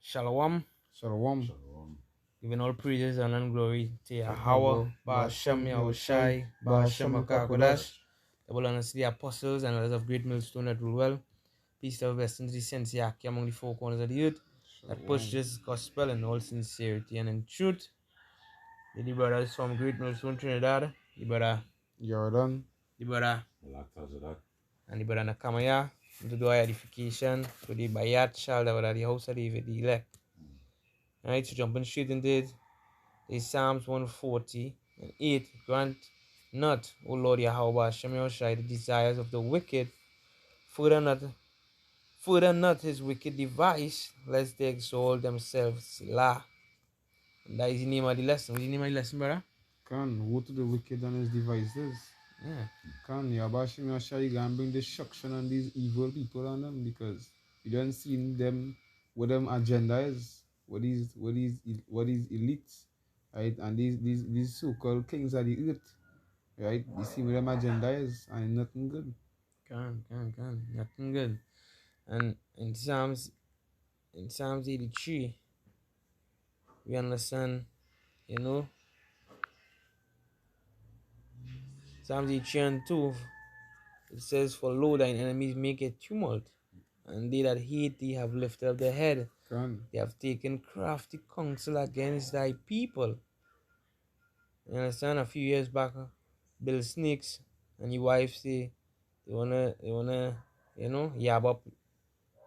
Shalom, Shalom. Shalom. giving all praises and glory to Yahweh, Yahweh, Ba'ashem Ba'ashem Yahushai, Yahushai, Ba'ashem Ba'ashem HaKakodash, HaKakodash. double honors to the apostles and others of great millstone that rule well. Peace to our blessings, the saints Yaki among the four corners of the earth, that push Shalom. this gospel in all sincerity and in truth. The brothers from Great Millstone Trinidad, the brother, Jordan. the brother, Malak Tazadak. and the brother Nakamaya, to do our edification, to the Bayat child of the house of David, the elect. Alright, so jumping straight into it. Is Psalms 140 and 8. Grant not, O Lord Yahweh, Hashem Yahushai, the desires of the wicked, further not his wicked device, lest they exalt themselves. Selah. And that is the name of the lesson. What's the name of the lesson, brother? Can woe to the wicked and his devices. Yeah. Can Yabashim Yahushai can bring destruction on these evil people on them because you don't see them what them agenda is. What is elites, right? And these so-called kings of the earth, right? You see what them agenda is and nothing good. Can. Nothing good. And in Psalms 83, we understand, Psalms 83 and 2, it says, For lo, thine enemies make a tumult, and they that hate thee have lifted up their head. Can. They have taken crafty counsel against thy people. You understand? A few years back, Bill Snakes and his wife say they wanna, yab up,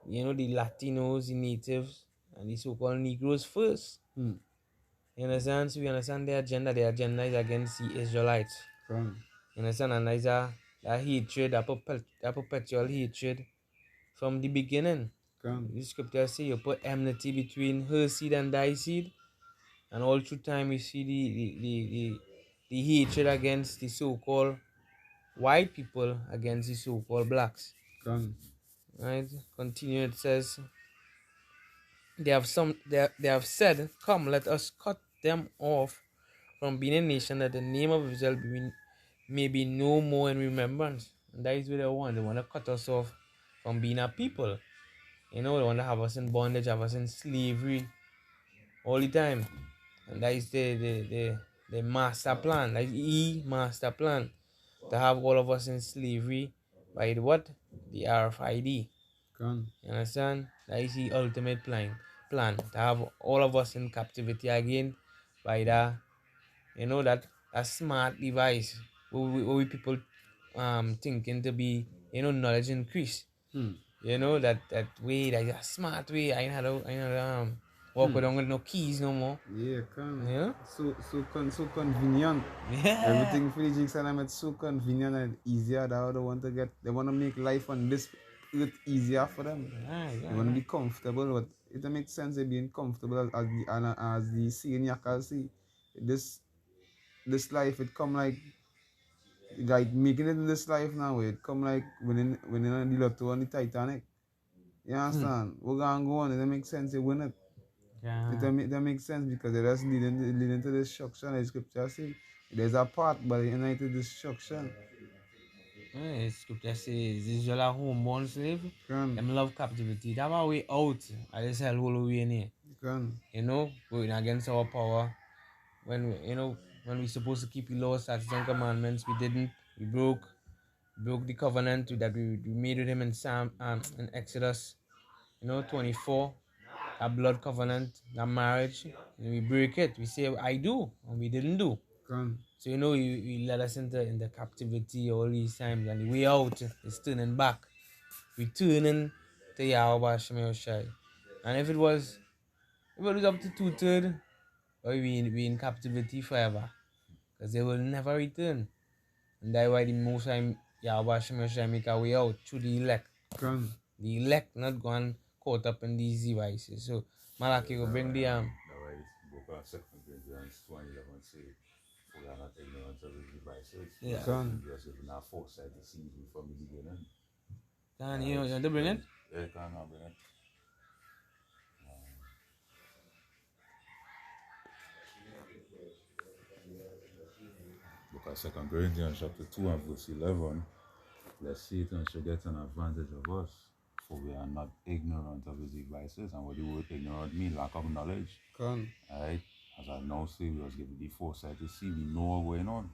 the Latinos, the natives, and the so-called Negroes first. Hmm. You understand? So we understand their agenda. Their agenda is against the Israelites. Can. You understand? And there's that hatred, that perpetual hatred from the beginning. Can. The scripture say you put enmity between her seed and thy seed. And all through time we see the hatred against the so-called white people against the so-called blacks. Can. Right? Continue, it says they have said, Come, let us cut them off from being a nation, that the name of Israel may be no more in remembrance. And that is what they want. They want to cut us off from being a people. They want to have us in bondage, have us in slavery all the time. And that is the master plan. That is master plan. To have all of us in slavery by the what? The RFID. Can. You understand? That is the ultimate plan. To have all of us in captivity again by that smart device. What we people thinking to be, knowledge increase. That way, that is a smart way. I know walk around with no keys no more. Yeah, can. Yeah. So convenient. Yeah. Everything for the jigs and I'm so convenient and easier that they want to get. They want to make life on this earth easier for them. They want to be comfortable, but it don't make sense they being comfortable as the saying you can see. This life it come like making it in this life now. It come like winning on the lotto on the Titanic. You understand? We're gonna go on. It don't make sense they win it. That makes sense because it is leading to destruction. As scripture say, there's a path, but it ain't to destruction. Scripture says Israel are homeborn slave. Can. Them love captivity. That our way out. I just hell whole way in here. Can. Going against our power. When we supposed to keep the laws, statutes, and commandments, we didn't. We broke the covenant that we made with him in Exodus, 24. A blood covenant, a marriage, and we break it. We say I do, and we didn't do. Can. So he led us into captivity all these times, and the way out is turning back, returning to Yahweh Hashem Yahushai. And if it was up to 2/3, we in captivity forever, because they will never return. And that's why the Most High Yahweh Hashem Yahushai make a way out through the elect. Can. The elect not gone caught up in these devices. So Malachi will bring the That way, book of 2 Corinthians 2:11 say, we are not ignorant of his devices. Yeah. Can. Just given our foresight to see it from the beginning. Can you want to bring it? Yeah, can I bring it? Book of 2 Corinthians chapter 2 and verse 11. Let Satan should get an advantage of us, for we are not ignorant of his devices. And what the word ignorant mean? Lack of knowledge. Can. Right? As I now say, we was given the foresight to see, we know what's going on.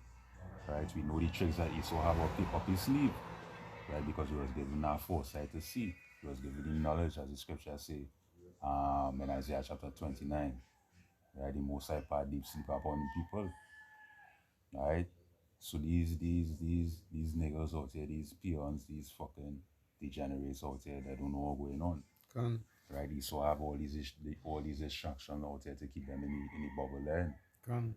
Right? We know the tricks that Esau have up his sleeve. Right? Because we was given our foresight to see. We was given the knowledge, as the scripture say, in Isaiah chapter 29. Right? The Most High part deep sleep upon the people. Right? So these niggas out here, these peons, these fucking degenerates out here that don't know what's going on. Can. Right? They so have all these instructions out there to keep them in the bubble land. Can.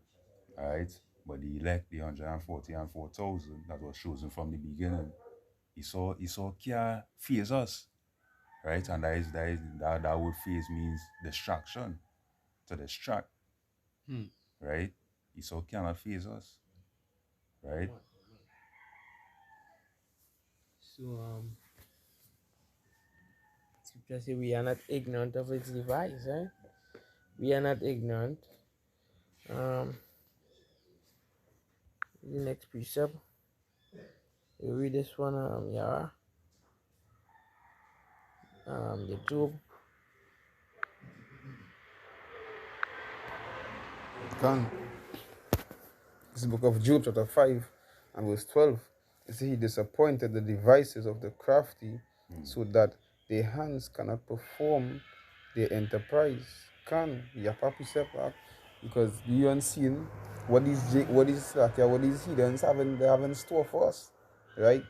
Right? But the elect, the 140 and 4,000 that was chosen from the beginning, he saw can't face us. Right? And that word face means distraction. To distract. Right? Esau cannot face us. Right? So scripture say we are not ignorant of its device, right? We are not ignorant. The next precept. You read this one, yeah. The Job. Can. This is the book of Job, chapter 5 and verse 12. It says, he disappointed the devices of the crafty so that their hands cannot perform their enterprise. Can. Yapa precept, because you haven't seen what these heathens have in store for us, right?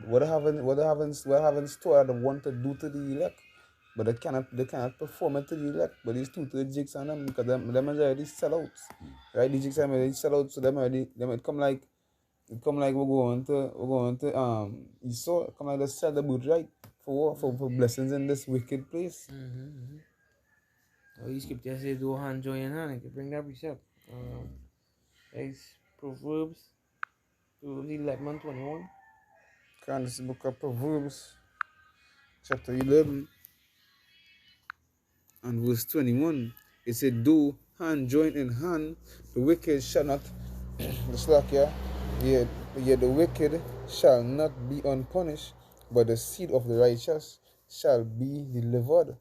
What they haven't stored they want to do to the elect, but they cannot perform it to the elect. But these two-third jigs on them because them already sellouts, right? The jigs are already sellouts, so them it come like we're going to Esau, come like let's sell the boot, right? For blessings in this wicked place. The scripture says, do hand join hand. I can bring that precept. It's Proverbs 11:21. Can. This book of Proverbs, chapter 11 and verse 21. It said, do hand join in hand, the wicked shall not, yet the wicked shall not be unpunished, but the seed of the righteous shall be delivered.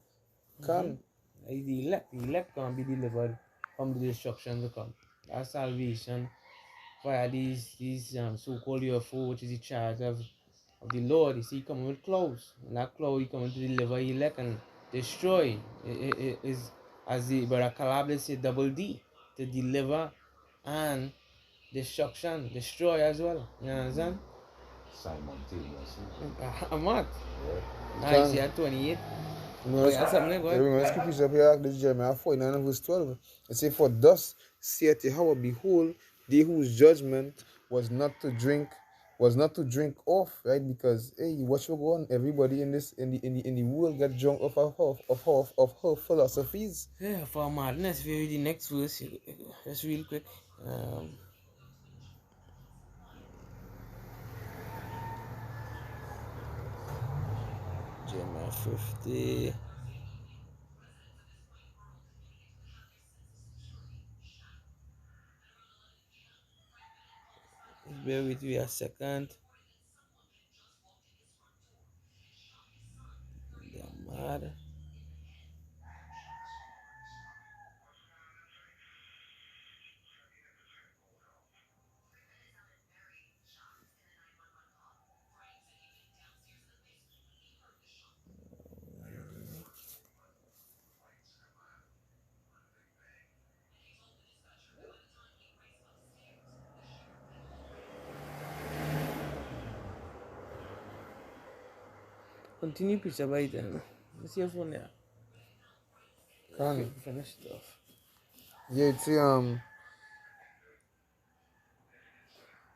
Can. The elect can be delivered from the destruction to come. Our salvation via these so-called UFO, which is the charge of the Lord. You see, he coming with clouds. And that cloud, he coming to deliver elect and destroy. It is, as the brother Calabria said, double D, to deliver and destruction, destroy as well. You understand? Simultaneously. I'm not. Can. Isaiah 28. Remember the scriptures up here, this Jeremiah 49 and verse 12. It says, for thus saith Yahweh, behold, they whose judgment was not to drink off, right? Because hey, what will go on? Everybody in the world get drunk off of her philosophies. Yeah, for madness, if you read the next verse, just real quick. Jeremiah 50. Bear with me a second. They're mad. Continue picture by then. Let's see your phone there. Can. Finish it off.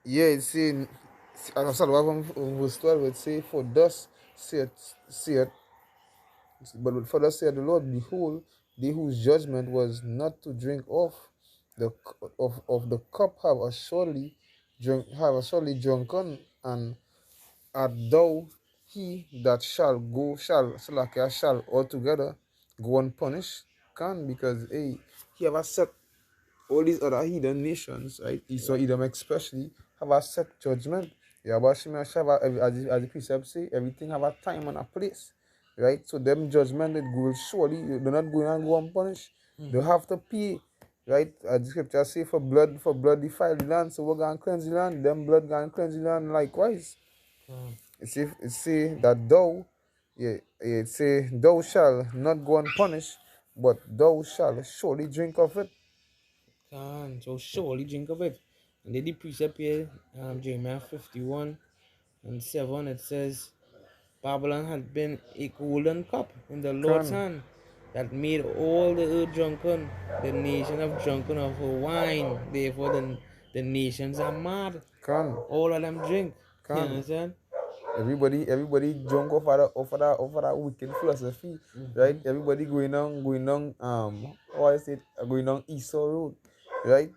Yeah, it's in I'm sorry, verse 12 it say, for thus saith, but for thus saith the Lord, behold, they whose judgment was not to drink off of the cup have assuredly drunken, and art thou he that shall altogether go unpunished? Can. Because hey, he have set all these other heathen nations, right? Esau, Edom especially, have a set judgment. Yeah, but as the precept say, everything have a time and a place. right? So them judgment it will surely they're not going to go unpunished. They have to pay, right? As the scripture say for blood defile the land, so we're gonna cleanse the land, them blood gonna cleanse the land likewise. It say that it say thou shall not go unpunished, but thou shall surely drink of it. So surely drink of it. And then the precept here, Jeremiah 51 and 7, it says, Babylon had been a golden cup in the Lord's Can, hand that made all the earth drunken. The nation have drunken of her wine. Therefore, the nations are mad. can, All of them drink. You can. understand? Everybody drunk off of that wicked philosophy, right? Everybody going on how I say it, going on Esau road, right?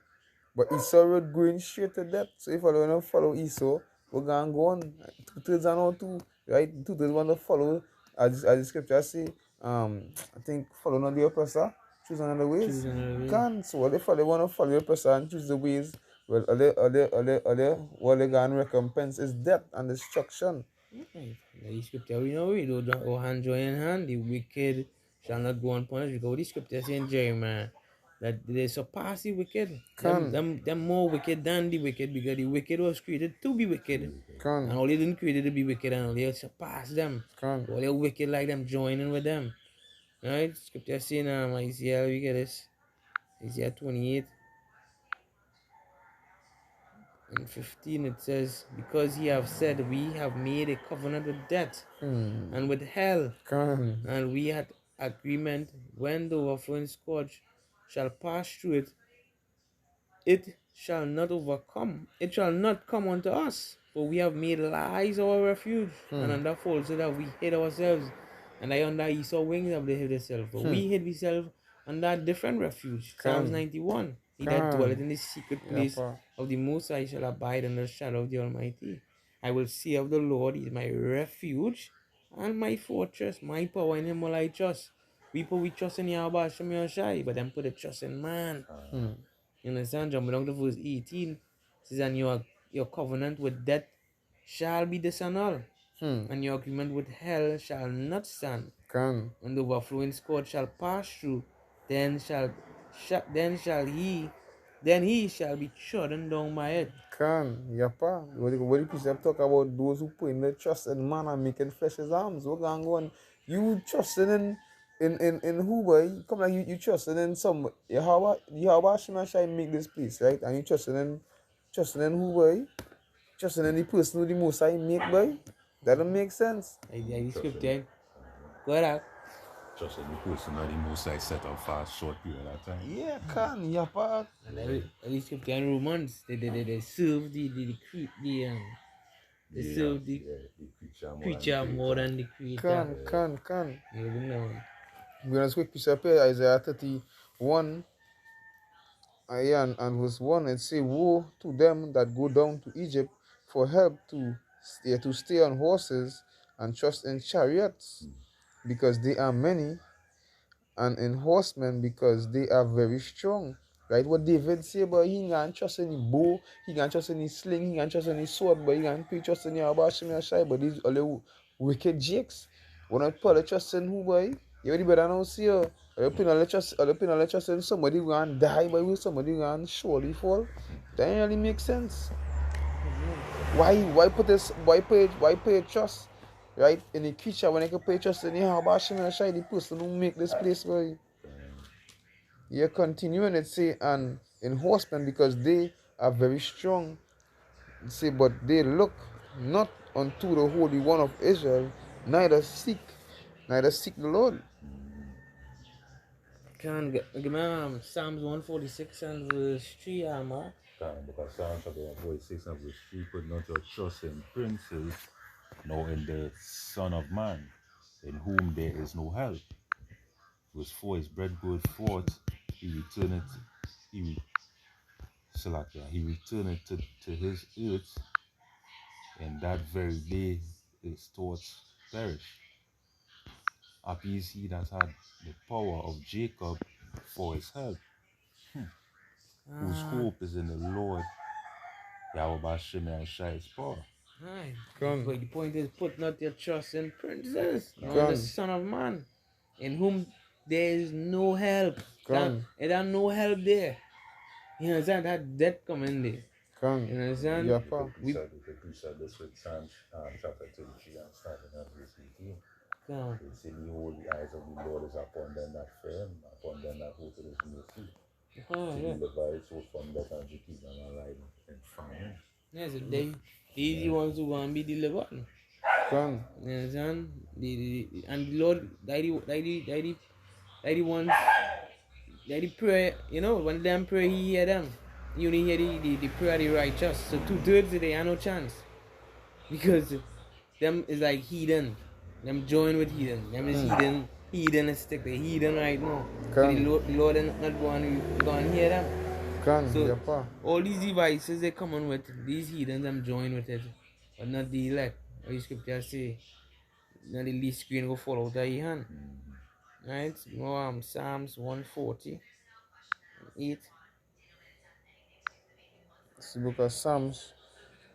But Esau road going straight to death. So if I don't follow Esau, we're gonna go on. Two-thirds are not two, right? Two-thirds want to follow as the scripture say, I think follow not the oppressor, choose another ways. Choose another way. Can't. So what if they want to follow the oppressor and choose the ways? Well, what they gonna recompense is death and destruction. Right. The scripture we know, hand join in hand, the wicked shall not go unpunished. Because the scripture say in Jeremiah that they surpass the wicked. Them more wicked than the wicked, because the wicked was created to be wicked. And all they didn't create to be wicked, and all they surpass them. Can. All they wicked like them joining with them. Right? Scripture saying Isaiah, we get this. Isaiah 28 and 15, it says, because ye have said, we have made a covenant with death and with hell, Can. and we had agreement, when the overflowing scourge shall pass through it, it shall not overcome, it shall not come unto us. For we have made lies our refuge, and under falsehood have we hid ourselves, and I under Esau wings have they hid themselves. But we hid ourselves under a different refuge. Psalms 91. He that dwelleth in the secret place of the Most High shall abide under the shadow of the Almighty. I will say of the Lord, He is my refuge and my fortress, my power, in Him will I trust. We trust in Yahweh Hashem Yahushai, but then put the trust in man. You understand? Jumping down to verse 18, it says, and your covenant with death shall be disannulled, and your agreement with hell shall not stand. Can. When the overflowing scourge shall pass through, then he shall be trodden down by it. Can. Yapa. What the precept talk about those who put in their trust in man and making flesh his arms. We're going on. You trusting in who, boy? Come like you trusting in some Yahweh Shemashai make this place, right? And you trusting in who, boy? Trusting in the person who the most I make, boy? That don't make sense. Like the scripture. Go ahead. Just in the person that the Most High set up for a short period of time. Yeah, can. Yapa. And the scripture in Romans, they serve the serve the creature more than the creator. Can. You know. We're going to quick piece up here, Isaiah 31. And verse 1, it say, woe to them that go down to Egypt for help to stay on horses and trust in chariots, because they are many, and in horsemen, because they are very strong. Right? What David say, but he can't trust any bow, he can't trust any sling, he can't trust any sword, but he can't trust any Abashim, but these are the wicked jakes. When I put a trust in who, boy? You already better not see her. I'll put a trust in somebody who can die, but will somebody who can surely fall. That ain't really make sense. Why put a trust, right, in a creature when I can put a trust in the Abashim, the person who make this place, boy? Yeah, continuing it say, and in horsemen, because they are very strong. It say, but they look not unto the Holy One of Israel, neither seek the Lord. Can give me Psalms 146 and verse 3, Mark. Because Psalms chapter 146 and verse 3, put not your trust in princes, nor in the Son of Man, in whom there is no help. Verse 4, his bread goeth forth, he returneth to his earth, and that very day his thoughts perish. Happy is he that had the power of Jacob for his help, whose hope is in the Lord, Yahweh Bashem Yahshai his power. Right. Come. But the point is, put not your trust in princes, nor in Come. the Son of Man, in whom there is no help. Come. There no help there. You understand? That death coming there. Come. You understand? Yeah, pa. We said this with Psalm chapter 33 and starting at verse 18. Come. It says, behold, the eyes of the Lord is upon them that fear him, upon them that hope in his mercy. Oh, To yeah. deliver his soul from death and to keep them alive in famine. Yeah, so they the ones who want to be delivered. Come. You understand? And the Lord, they the ones, they the prayer, you know, when them pray, he hear them. You only hear the prayer of the righteous. So 2/3 of they have no chance. Because them is like heathen. Them join with heathen. Them is heathenistic. They heathen right now. So Come. the Lord is not going to hear them. Come. So Yeah, pa. all these devices they come on with, these heathens them join with it. But not the elect. What the scripture say. Not the least screen go fall out of your hand. Right? Psalms 140. 8. It's the book of Psalms,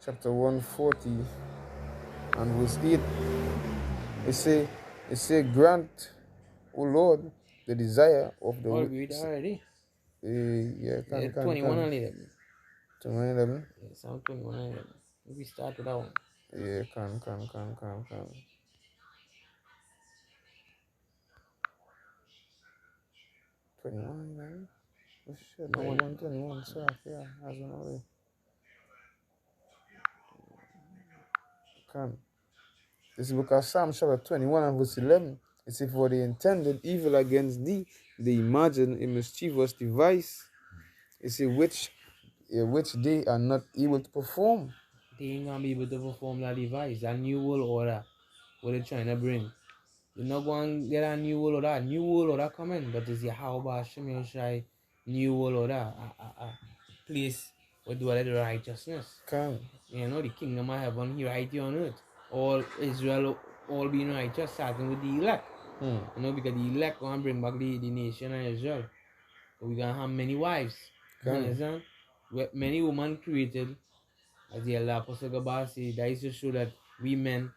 chapter 140 and verse 8. It say, grant, O Lord, the desire of the All read already. yeah, Yeah, can 21 and 11. 11. Yeah, Psalm 21 and 11. We start with that one. Yeah, can. 21, man. Oh shit, No one. 21, so yeah, as an already. Can. This book of Psalms chapter 21 and verse 11. It says, for they intended evil against thee, they imagined a mischievous device. It says, which they are not able to perform. They ain't gonna be able to perform that device, that new world order, what they're trying to bring. You're not going to get a new world order. New world order coming, but it's Yahweh Hashem Yoshai, new world order, a place where dwelleth righteousness. Can. You know, the kingdom of heaven here right here on earth. All Israel, all being righteous, starting with the elect. You know, because the elect going to bring back the nation of Israel. So we're going to have many wives. You understand? Many women created, as the elder Apostle Gabar said, that is to show that we men,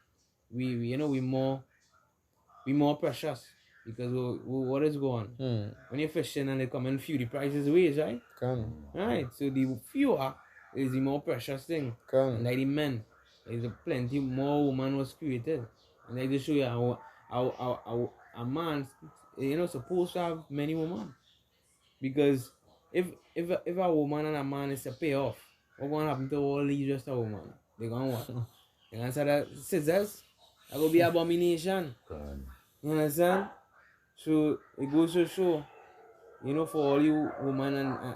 we more precious. Because what is going on? When you're fishing and they come and few, the price is ways, right? Can. Right. So the fewer is the more precious thing. Can. And like the men, there's plenty more woman was created. And they just show you how a man, supposed to have many women. Because if a woman and a man is a payoff, what gonna happen to all these just a woman? They gonna what? They gonna say that scissors? That will be abomination. You understand? So it goes to show, for all you women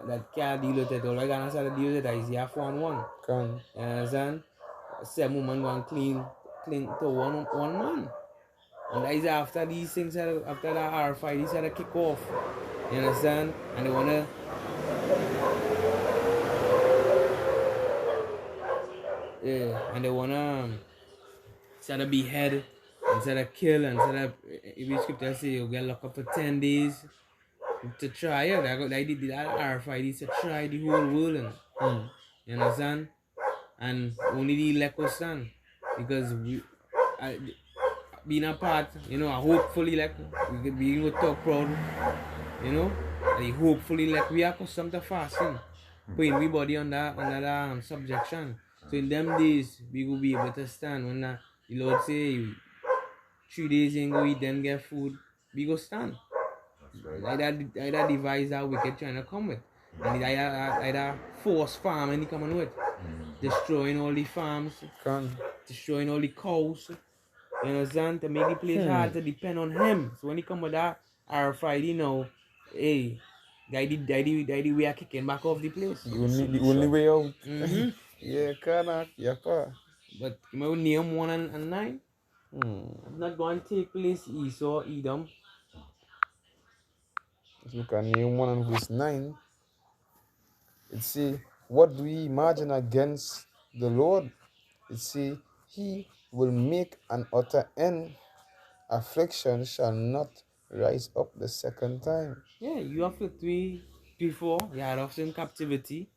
that can't deal with it, all I gonna say to deal with it is you have one. Can. You understand? 7 women gonna cling to one man. And that is after these things, after that R5, these had to kick off. You understand? And they wanna instead of behead, instead of kill, instead of, if you scripture say you get locked up for 10 days to try it. They did that R5 to try the whole world. You understand? And only the elect will stand. Because being a part, hopefully like we will talk proud, and hopefully like we are accustomed to fasting. Putting everybody under that subjection. So in them days we will be able to stand when the Lord say 3 days you ain't go eat, then get food, we go stand. Like that device that wicked trying to come with. And either force farming coming with. Destroying all the farms, destroying all the cows. You understand? To make the place hard to depend on him. So when he come with that RFID now, hey, daddy we are kicking back off the place. The only way out. Yeah, can. Yeah, pa. But you name 1 and 9. It's not going to take place Esau, Edom. Let's look at Nehemiah 1 and verse 9. It say, what do we imagine against the Lord? It say, he will make an utter end. Affliction shall not rise up the second time. Yeah, you afflict we before. You had us in captivity.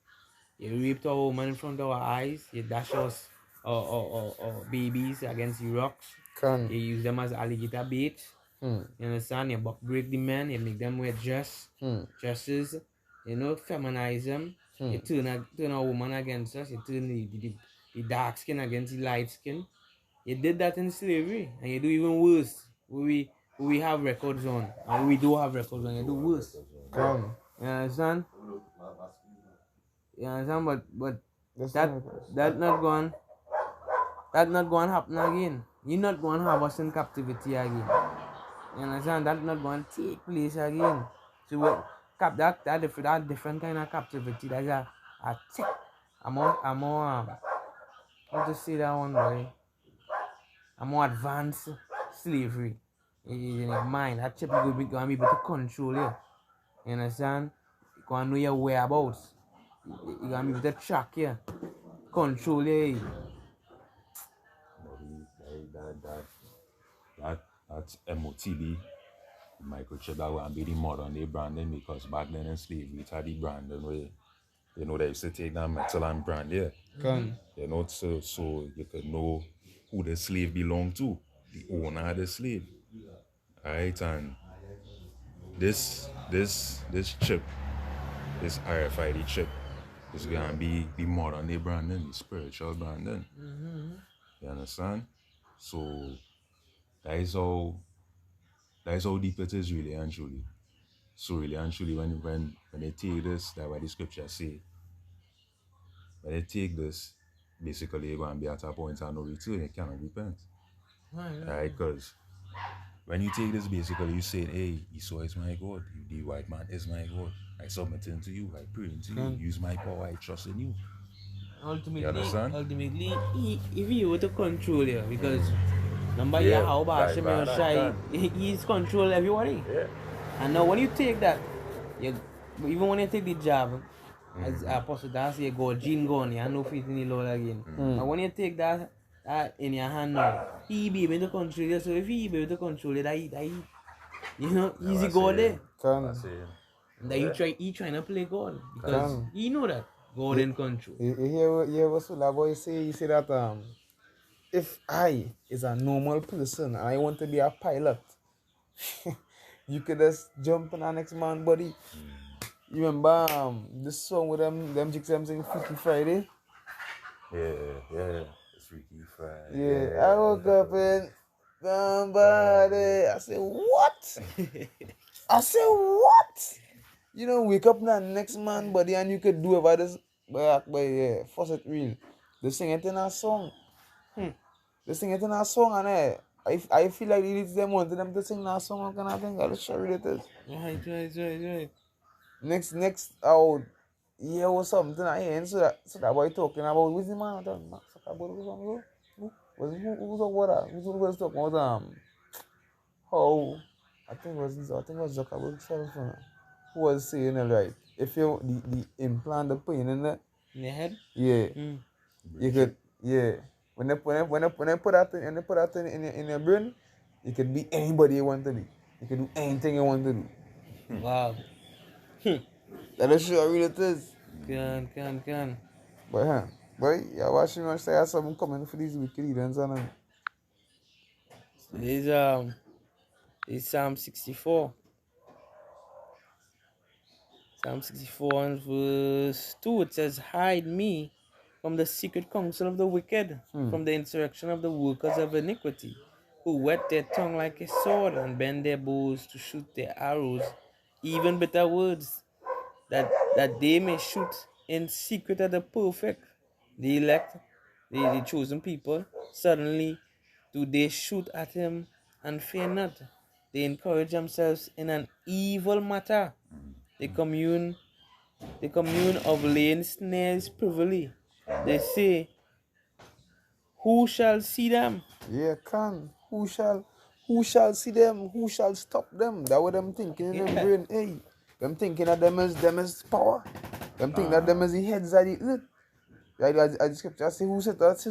You raped our woman in front of our eyes. You dash us or babies against the rocks. Can. You use them as alligator bait. Hmm. You understand? You break the men, you make them wear dresses, you know, feminize them. You turn a woman against us, you turn the dark skin against the light skin. You did that in slavery, and you do even worse. We have records on, and we do have records on, you do worse. Can. You understand? You understand? But That's that not- that not going to happen again. You're not going to have us in captivity again. You understand? That's not going to take place again. So that different kind of captivity. That's a tick. I'm more how to say that one, boy? A more advanced slavery in your mind. That chip you going to be able to control you. You understand? You going to know your whereabouts. You going to be able to track you, control you. That's MOTB, microchip that will be the modern day branding, because back then in slavery it had the branding where, you know, they used to take that metal and brand there. Can. You know, so you could know who the slave belonged to, the owner of the slave. Alright, and this chip, this RFID chip, is gonna be the modern day branding, the spiritual branding. You understand? So that is how deep it is, really and truly. So really and truly, when they take this, that's what the scripture say. When they take this, basically you're gonna be at a point of no return. You cannot repent. Right? Because when you take this, basically you say, hey, Esau is my God, the white man is my God. I submit to you, I pray to you, use my power, I trust in you. You understand? Ultimately, if you were to control you, because number Yeah, how about right, Shy, he's control everybody. Yeah. And now when you take that, even when you take the job, as Apostle Darcy, you go gene gone, you have no faith in the Lord again. But when you take that in your hand now, he be able to control you. So if he be able to control you, that you know, easy go there. Can. And that he trying to play God, because he know that God in control. You hear what Soulja Boy say? He say that if I is a normal person and I want to be a pilot, you could just jump in the next man body. You remember this song with them chicks them sing Freaky Friday? Yeah. It's Freaky Friday. Yeah. I woke up and somebody. I said, what? I said, what? You know, wake up in the next man body and you could do about this back by Faucet Real. They sing it in a song. They sing it in a song and I feel like it's them wanted them to sing that song and I think I'll show you it is. Right. Next out yeah was something I hear so that boy talking about who's the man talking about who's was talking about how I think it was Zuckerberg self who was saying it right. If you the implant the pain in it, In your head? yeah, you could when they put that in your brain, you could be anybody you want to be. You can do anything you want to do. Wow. That'll show how real it is. Can. But boy, yeah, watching me say I have something coming for these wicked heathens and It's Psalm 64. Psalm 64 and verse 2, it says, hide me from the secret counsel of the wicked, from the insurrection of the workers of iniquity, who whet their tongue like a sword and bend their bows to shoot their arrows, even bitter words, that they may shoot in secret at the perfect, the elect, the chosen people. Suddenly do they shoot at him and fear not. They encourage themselves in an evil matter. They commune of laying snares privily. They say, who shall see them? yeah, can. Who shall see them? Who shall stop them? That's what them thinking in their brain. Hey, them thinking that them is power. Them think that them is the heads of the earth. Right, as the scripture say, who said that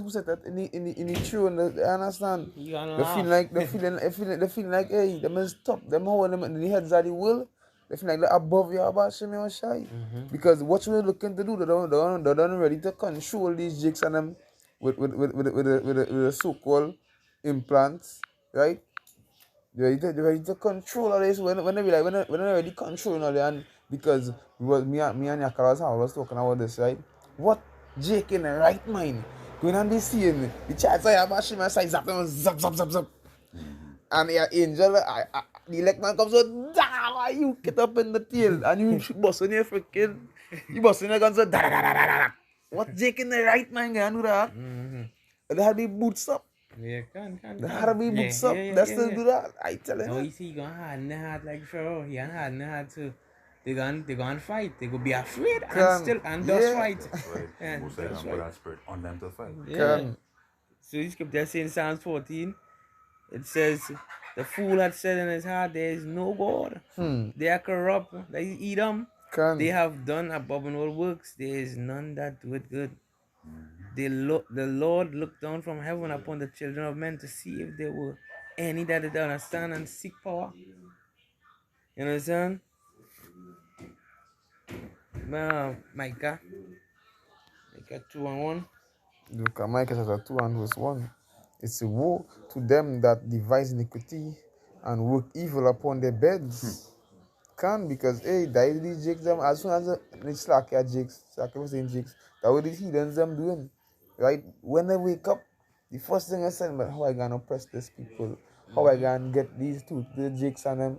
in the throne? They understand? They feel like, hey, them is top. Them hold them in the heads of the world. They feel like they're above you about Shemi or Shai. Because what you're looking to do, they don't ready to control these jigs and them with the so-called implants, right? You're ready to control all this when they be like when they already controlling all that, and because me and Yakalas was talking about this, right? What Jake in the right mind going on this scene, the chats I have machine my side zap them zap zap zap zap, and yeah, Angel, the elect man comes out, damn, you get up in the tail and you busting your freaking, you busting your guns, da da da da da da. What Jake in the right mind gonna do that? They had the boots up. Yeah, They had to be Yeah, boots up. yeah, They yeah, still yeah. do that. I tell Now you. you see, he gonna hard in the heart like Pharaoh. He gonna hard in the heart too. They gonna fight. They gonna be afraid and does Yeah. fight. That's right. And Most likely does put fight. that spirit on them to fight. Yeah. Can. So the scripture says in Psalms 14, it says, the fool had said in his heart, there is no God. They are corrupt. They eat them. Can. They have done abominable works. There is none that do it good. The Lord looked down from heaven upon the children of men to see if there were any that did understand and seek power. You understand? Micah 2:1. Look at Micah chapter 2 and verse 1. It's a woe to them that devise iniquity and work evil upon their beds. Can, because hey, that is these jakes them as soon as they slack your jakes, slack your saying jakes, that what the heathens them doing. Right? When they wake up, the first thing I said, but how I gonna oppress these people? How I gonna get these two the jakes on them?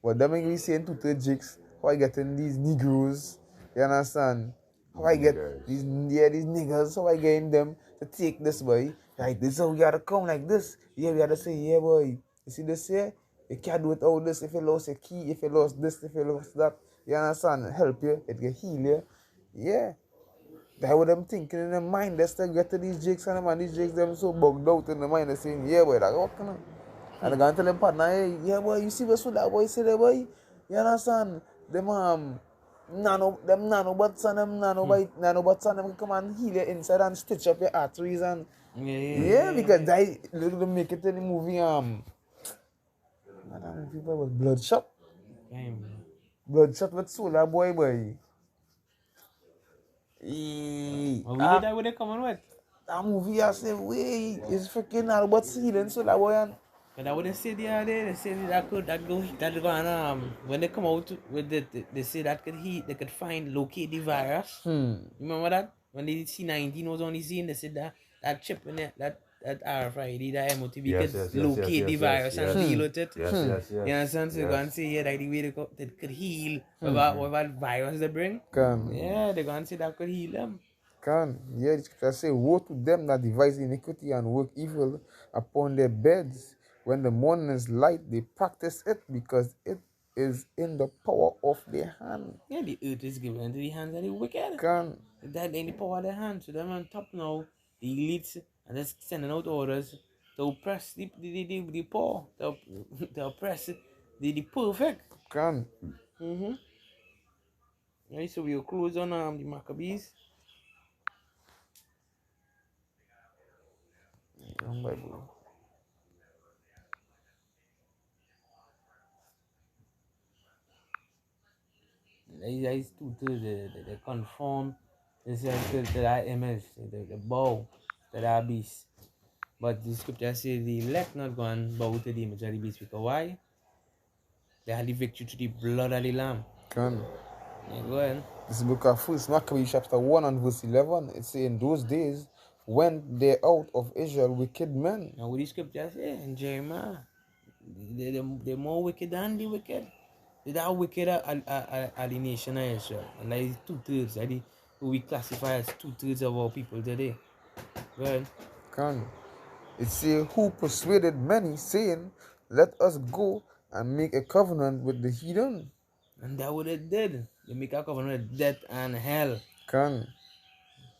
What them ain't really saying to jigs, how I getting these Negroes, you understand? How I get these niggas, how I getting them to take this boy. Right, this is how we gotta come like this. Yeah, we gotta say, yeah boy. You see this here? You can't do it all this if you lost your key, if you lost this, if you lost that. You understand? Help you, it can heal you. Yeah. That's what I'm thinking in their mind. They still get to these jigs and them, and these jigs them so bugged out in the mind. They're saying, yeah boy, that what can I? And I gonna tell them partner, hey, yeah boy, you see what's with that boy say there boy? You understand? Them nanobots and them nanobots and them come and heal you inside and stitch up your arteries and yeah, because they look to make it in the movie I don't know if it was Bloodshot. Bloodshot with Solar Boy boy. What we did that with they coming with? That movie I say wait, it's freaking nanobots healing Solar Boy and But that what they said the other day, they said that go on when they come out with they say that they could locate the virus. You remember that? When the C19 was on the scene, they said that chip in it, that RFID, that MOTB could locate the virus and deal with it. Yes. You understand? So they're gonna say yeah, like the way they could heal whatever virus they bring. Yeah, they're gonna say that could heal them. Yeah, the scripture say, woe to them that devise iniquity and work evil upon their beds. When the morning is light, they practice it because it is in the power of their hand. Yeah, the earth is given into the hands of the wicked. Can. That ain't the power of their hands. So them on top now, the elites are just sending out orders to oppress the poor, to oppress the perfect. Can. Right, so we'll close on the Maccabees. Bible. These two they conform themselves to that image, the bow to that beast. But the scripture says the elect not go and bow to the image of the beast because why? They had the victory to the blood of the lamb. Can. Yeah, go ahead. This book of First Maccabees chapter 1 and verse 11. It says, in those days went there out of Israel wicked men. Now what the scripture say in Jeremiah? They're more wicked than the wicked. They're that wicked are the nation of Israel. And that is 2/3. That is who we classify as 2/3 of our people today. Go ahead. Can. It says, who persuaded many, saying, let us go and make a covenant with the heathen. And that what they did. They make a covenant with death and hell. Can.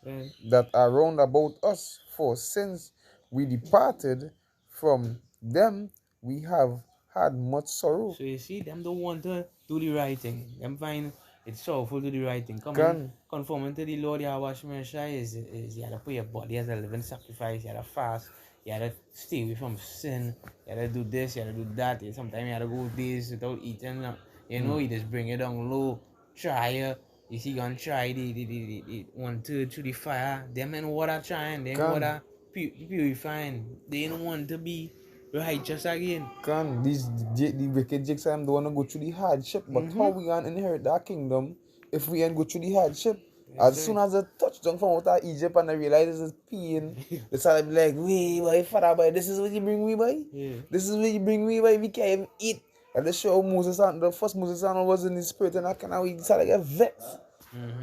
Right? That are round about us, for since we departed from them, we have had much sorrow. So you see, them don't want to do the right thing. Them find it's sorrowful to do the right thing. Conforming to the Lord Yahweh Shemeshai is you have to put your body as a living sacrifice, you have to fast, you have to stay away from sin, you have to do this, you have to do that. Sometimes you have to go days without eating. You know, you just bring it down low, try You see, gonna try the 1/3 through the fire. Them and water trying, them Can. water purifying. They don't want to be righteous again. Can the wicked Jakes don't want to go through the hardship, but how we gonna inherit that kingdom if we ain't go through the hardship? As soon as they touch down from out of Egypt and they realize this is pain, they start to be like, wait, boy, father, boy, this is what you bring me, boy? Yeah. This is what you bring me, boy, we can't even eat. And they show Moses, and the first Moses was in the spirit, and I can now he started to get vexed.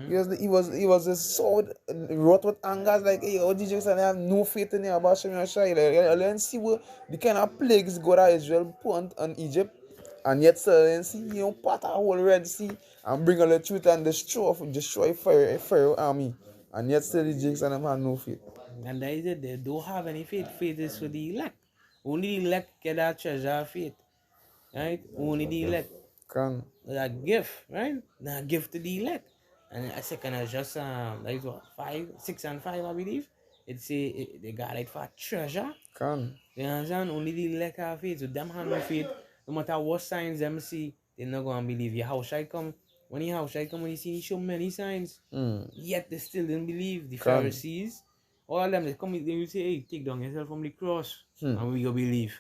He was so wrought with anger, like, hey, oh, Jesus, and I have no faith in you about Shem Yashai. Let's see what the kind of plagues God of Israel put on Egypt, and yet still let's see, part a whole Red Sea and bring all the truth and destroy Pharaoh army, and yet still the Jakes and them have no faith. And that is it. They don't have any faith. Faith is for the elect. Only the elect get that treasure of faith. Right? Only the elect. Can. That gift, right? That gift to the elect. And a second is just that is what 5, 6 and 5, I believe. They got it for treasure. Can. You understand? Only the elect have faith. So them have no faith. No matter what signs them see, they're not gonna believe. Your house shall come. When your house shall come, when you see so many signs, yet they still didn't believe. The Pharisees, all of them, they come, they will say, hey, take down yourself from the cross, and we go believe.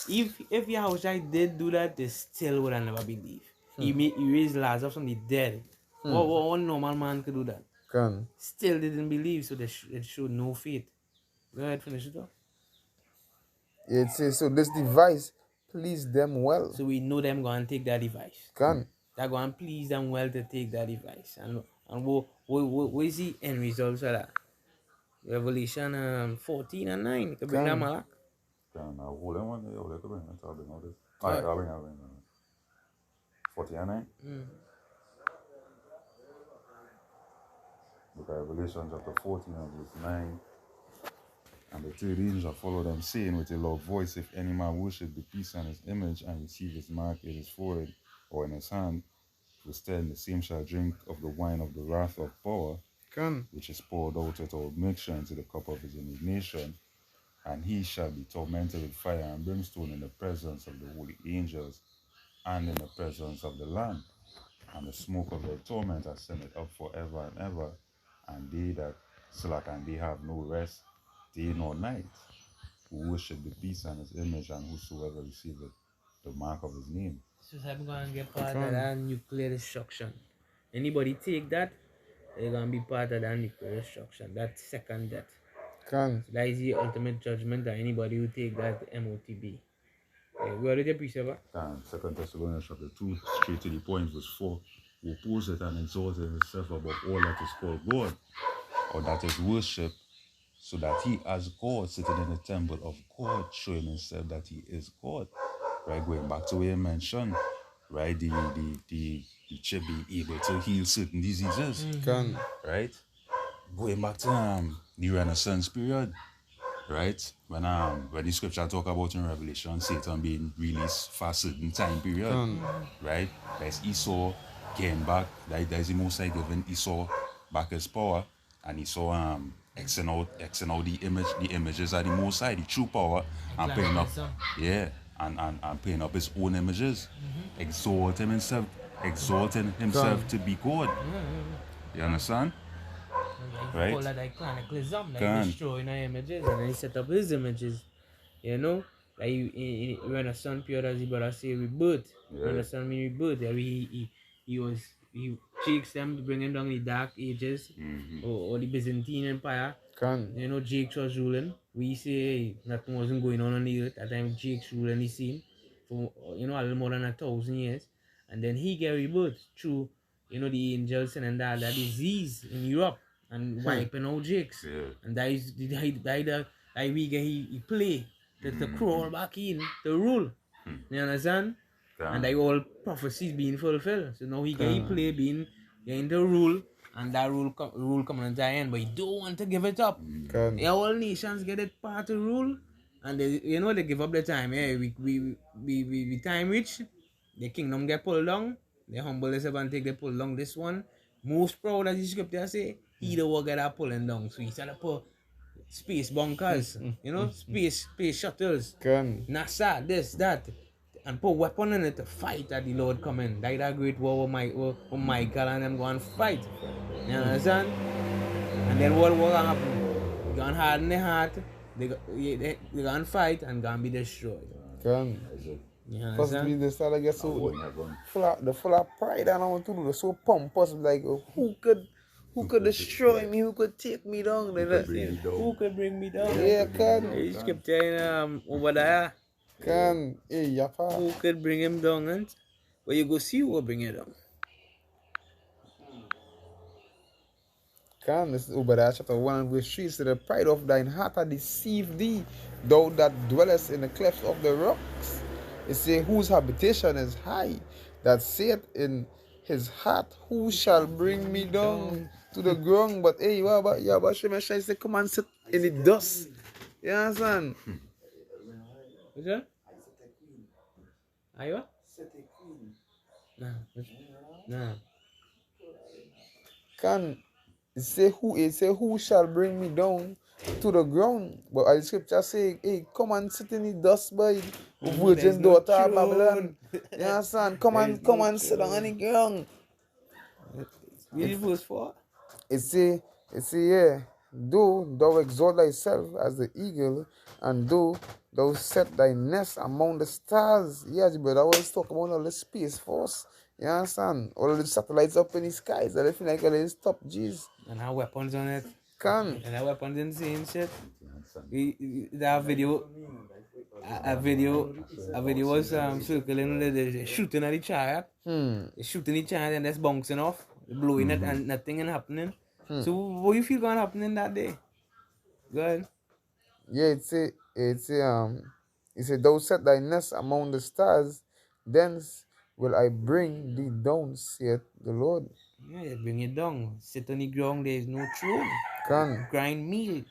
If your house did do that, they still would have never believe. He raised Lazarus from the dead. What normal man could do that? Can. Still didn't believe, so they showed no faith. Go ahead, finish it off. It says, so this device pleased them well. So we know them going to take that device. Can. They're going to please them well to take that device. And what is the end result of that? Revelation 14 and 9. You can bring that malak. Can I hold on one day? Or they could bring it. I'll bring all this. Alright, I'll bring it. 40 and 9. Look at Revelation chapter 14 and verse 9. And the third angel followed them, saying with a loud voice, if any man worship the beast and his image, and receive his mark in his forehead or in his hand, the same shall drink of the wine of the wrath of power, which is poured out without mixture into the cup of his indignation, and he shall be tormented with fire and brimstone in the presence of the holy angels and in the presence of the Lamb. And the smoke of their torment ascended up forever and ever, and they that slack and they have no rest day nor night, who worship the beast and his image, and whosoever receiveth the mark of his name. So I'm going to get part of that nuclear destruction. Anybody take that, they're going to be part of that nuclear destruction. That second death. Can. So that is the ultimate judgment of anybody who take that MOTB. Go ahead, precept. And 2 Thessalonians chapter 2, straight to the point, verse 4, who opposeth and exalteth himself above all that is called God, or that is worshipped, so that he as God sitting in the temple of God, showing himself that he is God. Right, going back to where you mentioned, right, the chip being able to heal certain diseases. Can. Right? Going back to the Renaissance period, right? When the scripture talk about in Revelation, Satan being released for a certain time period, right? There's Esau getting back, there's the Most High giving Esau back his power, and Esau Xing out the images of the Most High, the true power, and putting up, and putting up his own images, exalting himself to be God. You understand? Right? Call that iconicalism, like destroying our images, and then he set up his images. You know? Like in Renaissance period, as the brother say, rebirth. Renaissance mean rebirth. He Jakes them bringing down the dark ages, or the Byzantine Empire. You know, Jakes was ruling. We say hey, nothing wasn't going on the earth. At that time, Jakes ruling the scene for a little more than 1,000 years. And then he get rebirth through, the angels and that disease in Europe and wiping out Jakes. And that is he play to crawl back in to rule. You understand? And that all prophecies being fulfilled. So now he play being to rule, and that rule coming to the end, but he don't want to give it up. All nations get it part to rule, and they give up the time. We time reach, the kingdom get pulled down, they humble themselves and take the pull down. This one, most proud as the scripture say, he the one get that pulling down. So he started to put space bunkers, space shuttles, NASA, this, that. and put weapon in it to fight at the Lord coming. Like that great war with Michael and them go and fight. You understand? And then what gonna happen? Gonna harden their heart, they gonna fight and gonna be destroyed. Can. You First understand? they start to get so Avoiding that gun. full of pride and all to do. They're so pompous, like who could destroy me? Who could take me down? Who could bring me down? Yeah, can. He kept telling over there, Can. Hey, yapa. who could bring him down? And well, you go see who will bring it down. Can. This is Obadiah chapter 1 and verse 3. So the pride of thine heart hath deceived thee, thou that dwellest in the clefts of the rocks. It say, whose habitation is high, that saith in his heart, who shall bring me down to the ground? But hey, what about Shemeshai say, come and sit in the dust. You understand? What's that? Are you? Nah. Nah. Can it say who shall bring me down to the ground? But as the scripture say, hey, come and sit in the dust, boy, virgin no daughter of throne. Babylon. You understand? Come and sit down on the ground. Read verse 4. It say, yeah, though thou exalt thyself as the eagle, and though thou set thy nest among the stars. Yes, but I always talk about all the space force. You understand? All the satellites up in the skies. I feel like all stop G's. And have weapons on it. Can. And have weapons in the same shit. That video. A video was circling, they're shooting at the chariot. They're shooting the chariot and that's bouncing off, blowing it and nothing ain't happening. So what you feel gonna happen in that day? Go ahead. Yeah, it say, thou set thy nest among the stars, thence will I bring thee down, saith the Lord. Yeah, they bring it down. Sit on the ground, there is no throne. Can. Grind meal.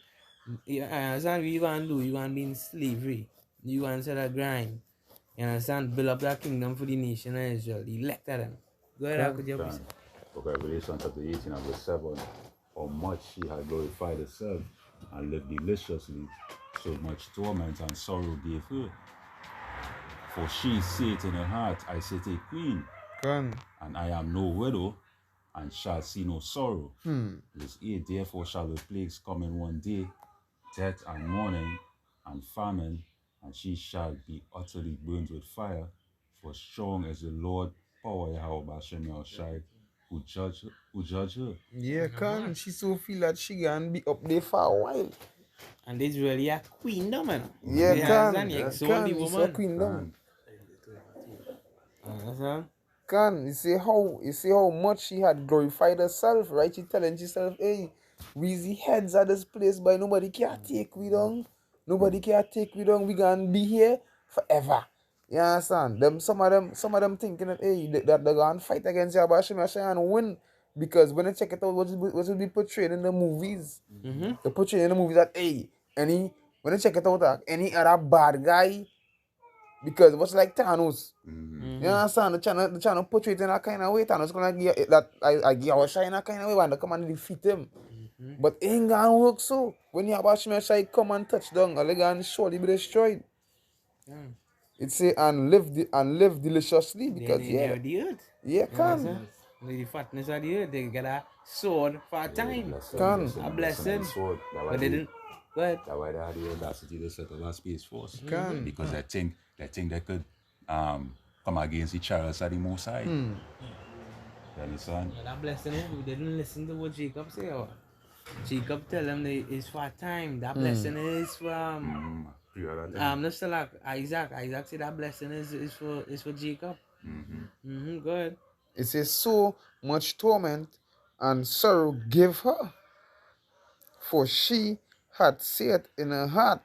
You understand what you gonna do? You gonna be in slavery. You gonna set a grind. You understand? Build up that kingdom for the nation of Israel. Elected them. Go ahead, how could you Can. Book of Revelation chapter 18 and verse 7. How much she had glorified herself and lived deliciously, so much torment and sorrow gave her. For she saith in her heart, I sit a queen, Can. and I am no widow, and shall see no sorrow. Verse 8, therefore shall the plagues come in one day, death and mourning and famine, and she shall be utterly burned with fire. For strong is the Lord power Yahweh Bashem Yahushai, who judge her. Yeah, can. She so feel that she can be up there for a while. And this really a queendom, man. Yeah, You can. understand? You exalt Can. the It's a woman. queendom. Understand? Can. You see how much she had glorified herself, right? She telling herself, hey, we the heads of this place, but nobody can take we down. Nobody can take we down. We gonna be here forever. You understand? Some of them thinking that hey, that they're gonna fight against Yahweh Shemeshai and win. Because when they check it out, what will be portrayed in the movies? They portray in the movies that hey, when they check it out, any other bad guy, because what's like Thanos. You understand? The channel portray it in that kind of way. Thanos gonna give that I give our shine in that kind of way when they come and defeat him. But it ain't gonna work so. When Yahweh Shemeshai come and touch down, all they gonna surely be destroyed. It say and live deliciously because They inherit the earth. yeah, can. Understand? The fatness of the earth, they get a sword for a time. Can. A blessing. But they didn't. Go ahead. That's why they had the audacity to set up a space force. Can. Because they think they could come against the chariots of the Most High. You understand? But that blessing, they didn't listen to what Jacob said. Jacob tell them that it's for a time. That blessing is for no still like Isaac. Isaac said that blessing is for Jacob. Go ahead. It says so much torment and sorrow give her, for she had said in her heart,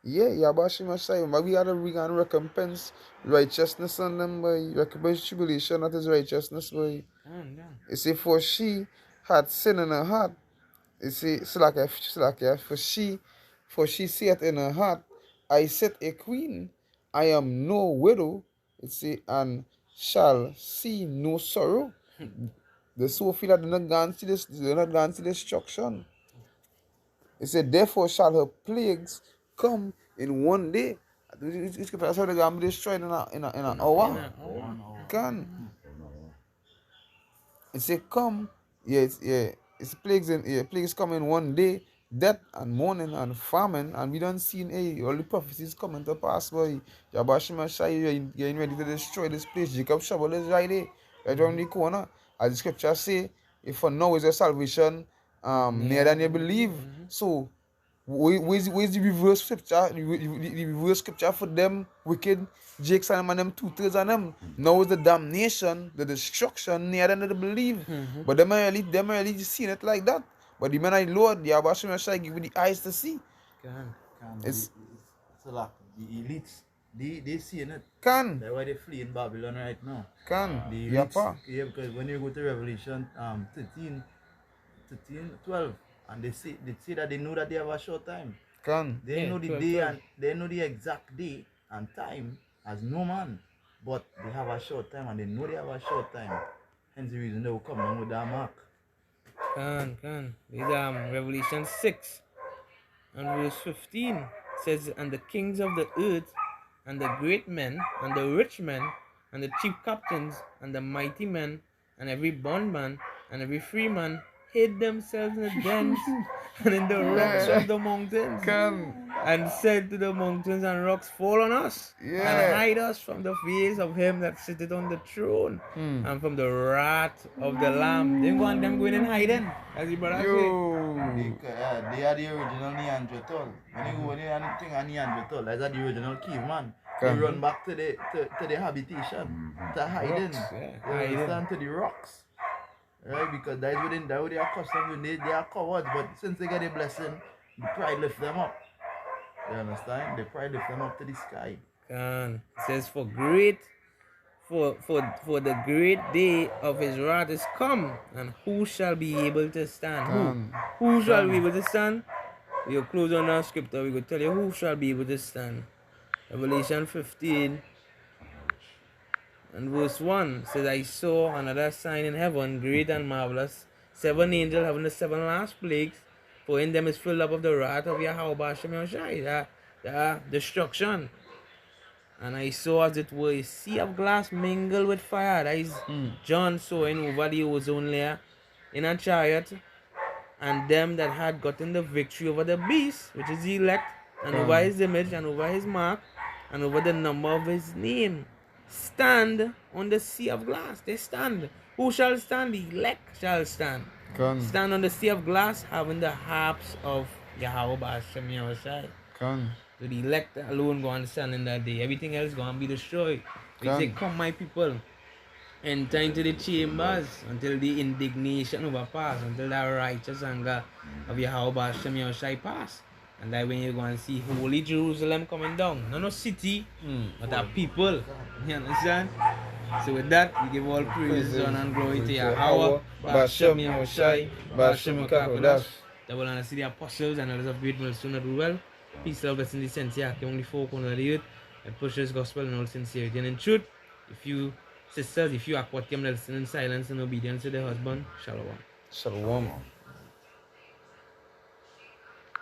yeah, Yahweh Shemeshai, but we gonna recompense righteousness on them by recompense tribulation, that is righteousness by. It say for she had sin in her heart. It say Slakia, for she saith in her heart, I set a queen, I am no widow. It say and shall see no sorrow. The soul feel that they're not going to see destruction. It said, therefore shall her plagues come in one day, It's that's how they're gonna be destroyed in an hour. Can it say come? It's plagues and plagues come in one day, death and mourning and famine, and we don't see all the prophecies coming to pass, boy. Yabashima Shai, you're getting ready to destroy this place. Jacob shovel is right there, right around the corner. As the scripture say, if for now is your salvation near than you believe. So where's the reverse scripture? The reverse scripture for them wicked Jake Simon and them 2/3 of them. Now is the damnation, the destruction near than they believe. But them really seeing it like that. But the man I Lord, the Abashim shall give you the eyes to see. It's like the elites. They seeing it. Can. That's why they flee in Babylon right now. Can. The Yeah, elites, because when you go to Revelation 13, 12, and they say that they know that they have a short time. Can. They know the 12, day 12. and they know the exact day and time as no man. But they have a short time and they know they have a short time. Hence the reason they will come down with that mark. Can. These Revelation 6 and verse 15 says, and the kings of the earth, and the great men, and the rich men, and the chief captains, and the mighty men, and every bondman, and every free man, hid themselves in the dens and in the rocks of the mountains, and said to the mountains and rocks, fall on us, and hide us from the face of him that sitteth on the throne, and from the wrath of the Lamb. Them going in hiding, as the brother say. They are the original Neanderthal. When you go in anything on Neanderthal, that's the original caveman. They run back to the habitation, to hiding. They stand to the rocks. Right, because that's where they are accustomed to. They are cowards, but since they get a blessing, the pride lifts them up. You understand? The pride lifts them up to the sky. It says, for the great day of his wrath is come, and who shall be able to stand? Who shall be able to stand? We'll close on our scripture. We will tell you who shall be able to stand. Revelation 15 and verse 1 says, I saw another sign in heaven, great and marvelous, 7 angels having the 7 last plagues, for in them is filled up of the wrath of Yahweh Bashem Yahushai, the destruction. And I saw as it were a sea of glass mingled with fire. That is John sawing over the ozone layer in a chariot, and them that had gotten the victory over the beast, which is the elect, and over his image, and over his mark, and over the number of his name, stand on the sea of glass. They stand. Who shall stand? The elect shall stand. Stand on the sea of glass, having the harps of Yahweh Bashem Yahushai. So the elect alone going to stand in that day. Everything else going to be destroyed. We say, come my people, enter into the chambers until the indignation overpass, until that righteous anger of Yahweh Bashem Yahushai pass. And that when you're going to see holy Jerusalem coming down. Not a city, but a people. You understand? So with that, we give all praise, honor, and glory to Yahweh Bashem Yahushai, Bashem Kakodash. That will honor see the apostles and others of great milestone that do well. Peace, love, blessing, decency, among the folk on the earth, and push this gospel in all sincerity and in truth. If you sisters, if you are caught, listen in silence and obedience to the husband, shalom. Shalom.